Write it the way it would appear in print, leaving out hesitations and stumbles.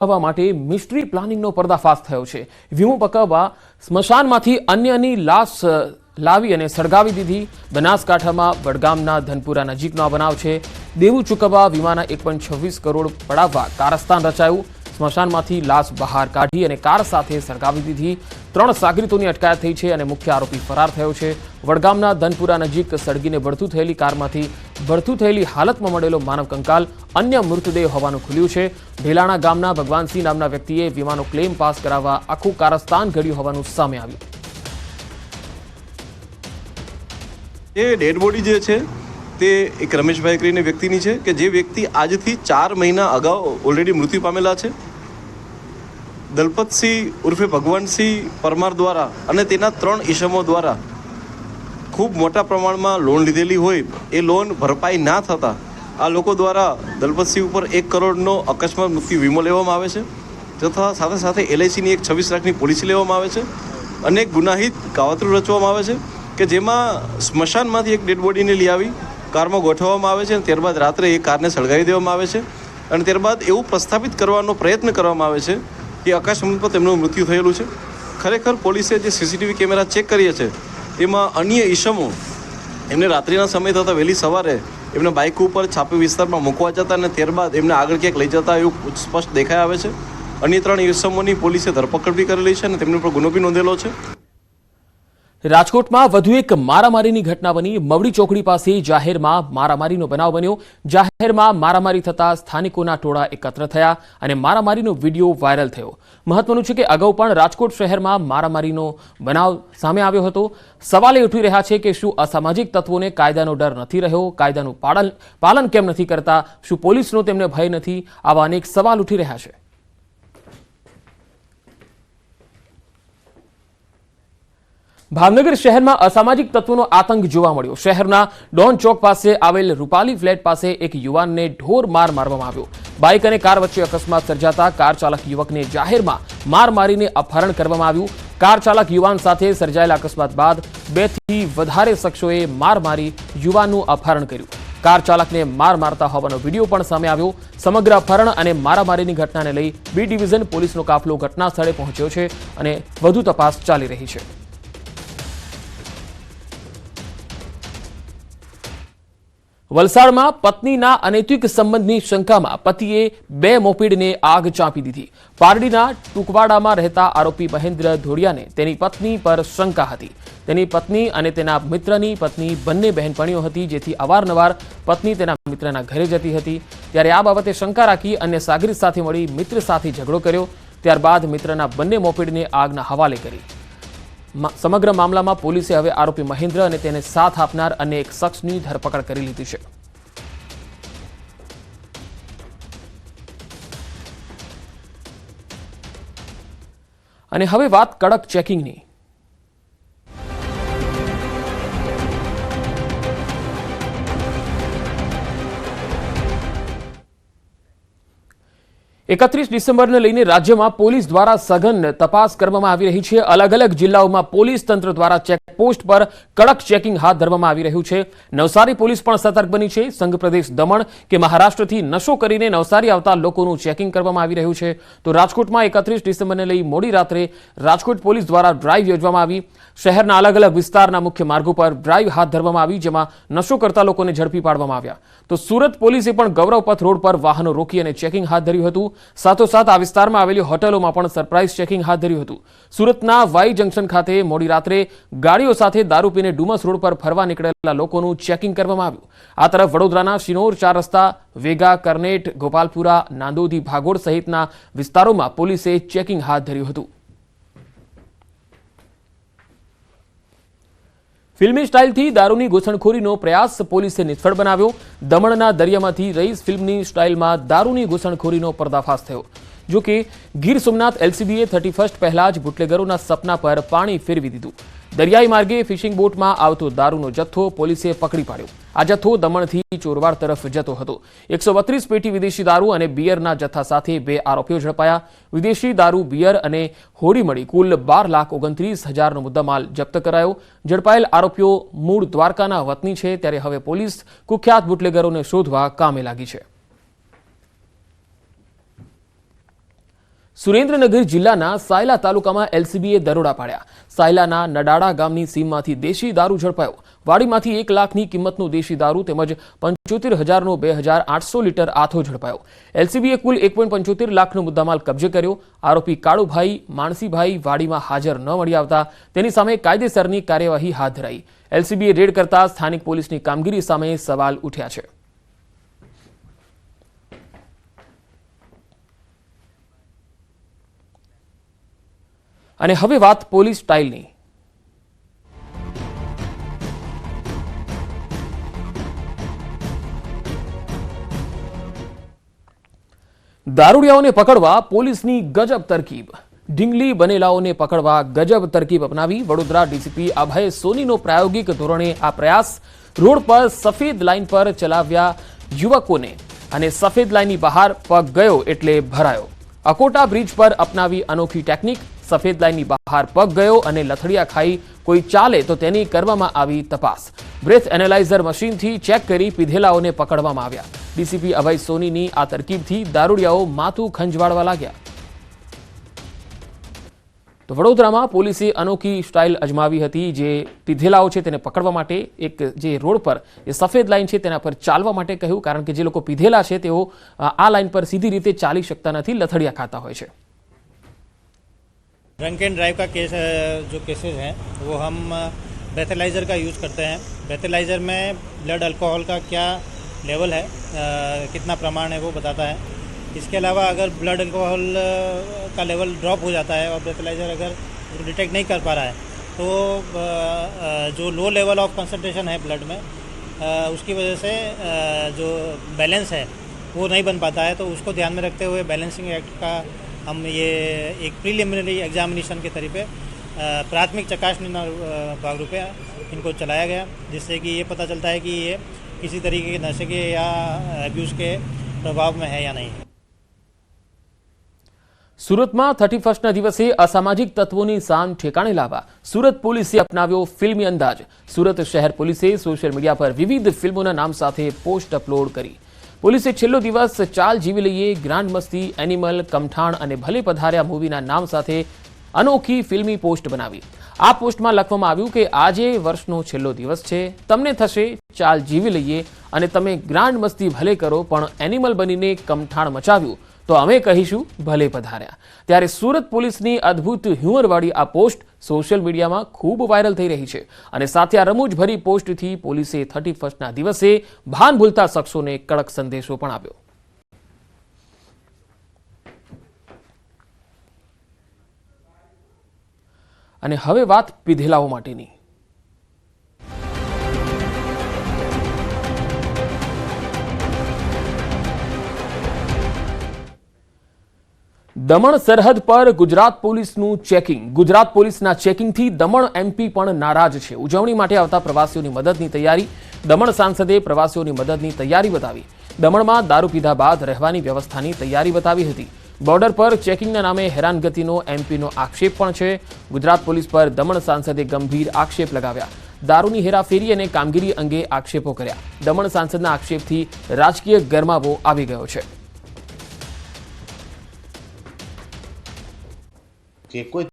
માટે મિસ્ટ્રી પ્લાનિંગનો પર્દાફાશ થયો છે। વીમો પકવવા સ્મશાનમાંથી અન્યની લાશ લાવી અને સળગાવી દીધી। બનાસકાંઠામાં વડગામના ધનપુરા નજીકનો આ બનાવ છે। દેવું ચૂકવવા વીમાના 1.26 કરોડ પડાવવા કારસ્તાન રચાયું। સ્મશાનમાંથી લાશ બહાર કાઢી અને કાર સાથે સળગાવી દીધી। 3 સાગરીતોની અટકાયત થઈ છે અને મુખ્ય આરોપી ફરાર થયો છે। વડગામના ધનપુરા નજીક સળગીને બળતું થયેલી કારમાંથી બળતું થયેલી હાલતમાં મળેલો માનવ કંકાલ અન્ય મૃતદેહ હોવાનું ખુલ્યું છે। ઢેલાણા ગામના ભગવાનસિંહ નામના વ્યક્તિએ વીમાનો ક્લેમ પાસ કરાવવા આખું કારસ્તાન ઘડ્યું હોવાનું સામે આવ્યું। એ ડેડ બોડી જે છે તે એક રમેશભાઈ કરીને વ્યક્તિની છે કે જે વ્યક્તિ આજથી 4 મહિના અગાઉ ઓલરેડી મૃત્યુ પામેલા છે। દલપતસિંહ ઉર્ફે ભગવાનસિંહ પરમાર દ્વારા અને તેના 3 ઈસમો દ્વારા ખૂબ મોટા પ્રમાણમાં લોન લીધેલી હોય, એ લોન ભરપાઈ ના થતાં આ લોકો દ્વારા દલપતસિંહ ઉપર 1 કરોડનો અકસ્માત મૃત્યુ વીમો લેવામાં આવે છે તથા સાથે સાથે LICની એક 26 લાખની પોલિસી લેવામાં આવે છે। અને ગુનાહિત કાવતરું રચવામાં આવે છે કે જેમાં સ્મશાનમાંથી એક ડેડ બોડીને લઈ આવી કારમાં ગોઠવવામાં આવે છે અને ત્યારબાદ રાત્રે એ કારને સળગાવી દેવામાં આવે છે અને ત્યારબાદ એવું પ્રસ્થાપિત કરવાનો પ્રયત્ન કરવામાં આવે છે કે અકસ્માત પર તેમનું મૃત્યુ થયેલું છે। ખરેખર પોલીસે જે CCTV કેમેરા ચેક કરીએ છે એમાં અન્ય ઈસમો એમને રાત્રિના સમય થતાં વહેલી સવારે એમને બાઇક ઉપર છાપી વિસ્તારમાં મૂકવા જતા અને ત્યારબાદ એમને આગળ ક્યાંક લઈ જતા એવું સ્પષ્ટ દેખાઈ આવે છે। અન્ય 3 ઈસમોની પોલીસે ધરપકડ બી કરેલી છે અને તેમની ઉપર ગુનો બી નોંધેલો છે। રાજકોટમાં વધુ એક મારામારીની ઘટના બની। મવડી ચોકડી પાસે જાહેરમાં મારામારીનો બનાવ બન્યો। જાહેરમાં મારામારી થતા સ્થાનિકોના ટોળા એકત્ર થયા અને મારામારીનો વિડીયો વાયરલ થયો। મહત્વનું છે કે અગાઉ પણ રાજકોટ શહેરમાં મારામારીનો બનાવ સામે આવ્યો હતો। સવાલ એ ઉઠી રહ્યા છે કે શું અસામાજિક તત્વોને કાયદાનો ડર નથી રહ્યો? કાયદાનું પાલન કેમ નથી કરતા? શું પોલીસનો તેમને ભય નથી? આવા અનેક સવાલ ઉઠી રહ્યા છે। ભાવનગર શહેરમાં અસામાજિક તત્વોનો આતંક જોવા મળ્યો। શહેરના ડોન ચોક પાસે આવેલ રૂપાલી ફ્લેટ પાસે એક યુવાનને ઢોર માર મારવામાં આવ્યો। બાઇક અને કાર વચ્ચે અકસ્માત સર્જાતા કાર ચાલક યુવકને જાહેરમાં માર મારીને અપહરણ કરવામાં આવ્યું। કાર ચાલક યુવાન સાથે સર્જાયેલા અકસ્માત બાદ 2 થી વધારે શખ્સોએ માર મારી યુવાનનું અપહરણ કર્યું। કાર ચાલકને માર મારતા હોવાનો વિડીયો પણ સામે આવ્યો। સમગ્ર અપહરણ અને મારામારીની ઘટનાને લઈ B ડિવિઝન પોલીસનો કાફલો ઘટના સ્થળે પહોંચ્યો છે અને વધુ તપાસ ચાલી રહી છે। વલસાડમાં પત્નીના અનૈતિક સંબંધની શંકામાં પતિએ 2 મોપેડને આગ ચાંપી દીધી। પારડીના ટુકવાડામાં રહેતા આરોપી મહેન્દ્ર ધોડિયાને તેની પત્ની પર શંકા હતી। તેની પત્ની અને તેના મિત્રની પત્ની બંને બહેનપણીઓ હતી, જેથી અવારનવાર પત્ની તેના મિત્રના ઘરે જતી હતી। ત્યારે આ બાબતે શંકા રાખી અન્ય સાગરીત સાથે મળી મિત્ર સાથે ઝઘડો કર્યો। ત્યારબાદ મિત્રના બંને મોપેડને આગના હવાલે કરી। સમગ્ર મામલામાં પોલીસે હવે આરોપી મહેન્દ્ર અને તેને સાથ આપનાર અન્ય એક શખ્સની ધરપકડ કરી લીધી છે। અને હવે વાત કડક ચેકિંગની। 31 ડિસેમ્બરને લઈને રાજ્યમાં પોલીસ દ્વારા સઘન તપાસ કરવામાં આવી રહી છે। અલગ અલગ જિલ્લાઓમાં પોલીસ તંત્ર દ્વારા ચેકપોસ્ટ પર કડક ચેકિંગ હાથ ધરવામાં આવી રહ્યું છે। નવસારી પોલીસ પણ સતર્ક બની છે। સંઘ પ્રદેશ દમણ કે મહારાષ્ટ્રથી નશો કરીને નવસારી આવતા લોકોનું ચેકિંગ કરવામાં આવી રહ્યું છે। તો રાજકોટમાં 31 ડિસેમ્બરને લઈ મોડી રાત્રે રાજકોટ પોલીસ દ્વારા ડ્રાઈવ યોજવામાં આવી। શહેરના અલગ અલગ વિસ્તારના મુખ્ય માર્ગો પર ડ્રાઈવ હાથ ધરવામાં આવી, જેમાં નશો કરતા લોકોને ઝડપી પાડવામાં આવ્યા। તો સુરત પોલીસે પણ ગૌરવપથ રોડ પર વાહનો રોકી અને ચેકિંગ હાથ ધર્યું હતું। સાથોસાથ આ વિસ્તારમાં આવેલી હોટલોમાં પણ સરપ્રાઇઝ ચેકિંગ હાથ ધર્યું હતું। સુરતના વાઈ જંકશન ખાતે મોડી રાત્રે ગાડીઓ સાથે દારૂ પીને ડુમસ રોડ પર ફરવા નીકળેલા લોકોનું ચેકિંગ કરવામાં આવ્યું। આ તરફ વડોદરાના શિનોર 4 રસ્તા, વેગા, કરનેટ, ગોપાલપુરા, નાંદોદી, ભાગોળ સહિતના વિસ્તારોમાં પોલીસે ચેકિંગ હાથ ધર્યું હતું। ફિલ્મી સ્ટાઇલથી દારૂની ઘૂસણખોરીનો પ્રયાસ પોલીસે નિષ્ફળ બનાવ્યો। દમણના દરિયામાંથી રઈસ ફિલ્મની સ્ટાઇલમાં દારૂની ઘૂસણખોરીનો પર્દાફાશ થયો। જો કે ગીર સોમનાથ LCBએ 31 પહેલા જ બુટલેગરોના સપના પર પાણી ફેરવી દીધું। દરિયાઈ માર્ગે ફિશિંગ બોટમાં આવતો દારૂનો જથ્થો પોલીસે પકડી પાડ્યો। આ જથ્થો દમણથી ચોરવાડ તરફ જતો હતો। 132 પેટી વિદેશી દારૂ અને બિયરના જથ્થા સાથે 2 આરોપીઓ ઝડપાયા। વિદેશી દારૂ, બિયર અને હોડી મળી કુલ 12,29,000નો મુદ્દામાલ જપ્ત કરાયો। ઝડપાયેલ આરોપીઓ મૂળ દ્વારકાના વતની છે। ત્યારે હવે પોલીસ કુખ્યાત બુટલેગરોને શોધવા કામે લાગી છે। સુરેન્દ્રનગર જિલ્લાના સાયલા તાલુકામાં એલસીબીએ દરોડા પાડ્યા. સાયલાના નડાડા ગામની સીમમાંથી દેશી દારૂ ઝડપાયો. વાડીમાંથી 1 લાખની કિંમતનો દેશી દારૂ તેમજ 75,000નો 2,800 લીટર આથો ઝડપાયો. એલસીબીએ કુલ 1.75 લાખનો મુદ્દામાલ કબજે કર્યો. આરોપી કાળુભાઈ માણસીભાઈ વાડીમાં હાજર ન મળી આવતા તેની સામે કાયદેસરની કાર્યવાહી હાથ ધરાઈ. એલસીબીએ રેડ કરતા સ્થાનિક પોલીસની કામગીરી સામે સવાલ ઉઠ્યા છે. અને હવે વાત પોલીસ સ્ટાઇલની. દારૂડિયાઓને પકડવા પોલીસની ગજબ તરકીબ. ઢીંગલી બનેલાઓને પકડવા ગજબ તરકીબ અપનાવી વડોદરા ડીસીપી અભય સોનીનો પ્રાયોગિક ધોરણે આ પ્રયાસ. રોડ પર સફેદ લાઇન પર ચલાવ્યા યુવકોને અને સફેદ લાઇનની બહાર પગ ગયો એટલે ભરાયો. અકોટા બ્રિજ પર અપનાવી અનોખી ટેકનિક. સફેદ લાઇનની બહાર પગ ગયો અને લથડિયા ખાઈ કોઈ ચાલે તો તેની કરવામાં આવી તપાસ. બ્રેથ એનાલાઇઝર મશીનથી ચેક કરી પીધેલાઓને પકડવામાં આવ્યા. ડીસીપી અભય સોનીની આ તરકીબથી દારૂડિયાઓ માથું ખંજવાળવા લાગ્યા. તો વડોદરામાં પોલીસે અનોખી સ્ટાઇલ અજમાવી હતી. જે પીધેલાઓ છે તેને પકડવા માટે એક જે રોડ પર એ સફેદ લાઇન છે તેના પર ચાલવા માટે કહ્યું, કારણ કે જે લોકો પીધેલા છે તેઓ આ લાઇન પર સીધી રીતે ચાલી શકતા નથી, લથડિયા ખાતા હોય છે. ड्रंक एंड ड्राइव का केस जो केसेस हैं वो हम ब्रेथेलाइज़र का यूज़ करते हैं. ब्रेथेलाइज़र में ब्लड अल्कोहल का क्या लेवल है, कितना प्रमाण है वो बताता है. इसके अलावा अगर ब्लड अल्कोहल का लेवल ड्रॉप हो जाता है और ब्रेथेलाइज़र अगर डिटेक्ट नहीं कर पा रहा है तो जो लो लेवल ऑफ कंसंट्रेशन है ब्लड में उसकी वजह से जो बैलेंस है वो नहीं बन पाता है. तो उसको ध्यान में रखते हुए बैलेंसिंग एक्ट का हम ये एक प्रीलिमिनरी एग्जामिनेशन के तरीके प्राथमिक चकासनी भागरूपे इनको चलाया गया, जिससे कि ये पता चलता है कि ये किसी तरीके के नशे के या एब्यूज़ के प्रभाव में है या नहीं. સુરતમાં 31ના દિવસે અસામાજિક તત્વોની શાન ઠેકાણે લાવવા સુરત પોલીસે અપનાવ્યો ફિલ્મી અંદાજ. સુરત શહેર પોલીસે સોશિયલ મીડિયા પર વિવિધ ફિલ્મોના નામ સાથે પોસ્ટ અપલોડ કરી. પોલીસે છેલ્લો દિવસ ચાલ જીવી લઈએ, ગ્રાન્ડ મસ્તી, એનિમલ, કમઠાણ અને ભલે પધાર્યા મૂવીના નામ સાથે અનોખી ફિલ્મી પોસ્ટ બનાવી. આ પોસ્ટમાં લખવામાં આવ્યું કે આજે વર્ષનો છેલ્લો દિવસ છે, તમને થશે ચાલ જીવી લઈએ અને તમે ગ્રાન્ડ મસ્તી ભલે કરો પણ એનિમલ બનીને કમઠાણ મચાવ્યું તો અમે કહીશું ભલે પધાર્યા. ત્યારે સુરત પોલીસની અદ્ભુત હ્યુમરવાળી આ પોસ્ટ સોશિયલ મીડિયામાં ખૂબ વાયરલ થઈ રહી છે. અને સાથે આ રમૂજભરી પોસ્ટથી પોલીસે 31ના દિવસે ભાન ભૂલતા શખ્સોને કડક સંદેશો પણ આપ્યો. અને હવે વાત પીધેલાઓ માટેની. દમણ સરહદ પર ગુજરાત પોલીસનું ચેકિંગ. ગુજરાત પોલીસના ચેકિંગથી દમણ એમપી પણ નારાજ છે. ઉજવણી માટે આવતા પ્રવાસીઓની મદદની તૈયારી. દમણ સાંસદે પ્રવાસીઓની મદદની તૈયારી બતાવી. દમણમાં દારૂ પીધા બાદ રહેવાની વ્યવસ્થાની તૈયારી બતાવી હતી. બોર્ડર પર ચેકિંગના નામે હેરાનગતિનો એમપીનો આક્ષેપ પણ છે. ગુજરાત પોલીસ પર દમણ સાંસદે ગંભીર આક્ષેપ લગાવ્યા. દારૂની હેરાફેરી અને કામગીરી અંગે આક્ષેપો કર્યા. દમણ સાંસદના આક્ષેપથી રાજકીય ગરમાવો આવી ગયો છે. કે કોઈ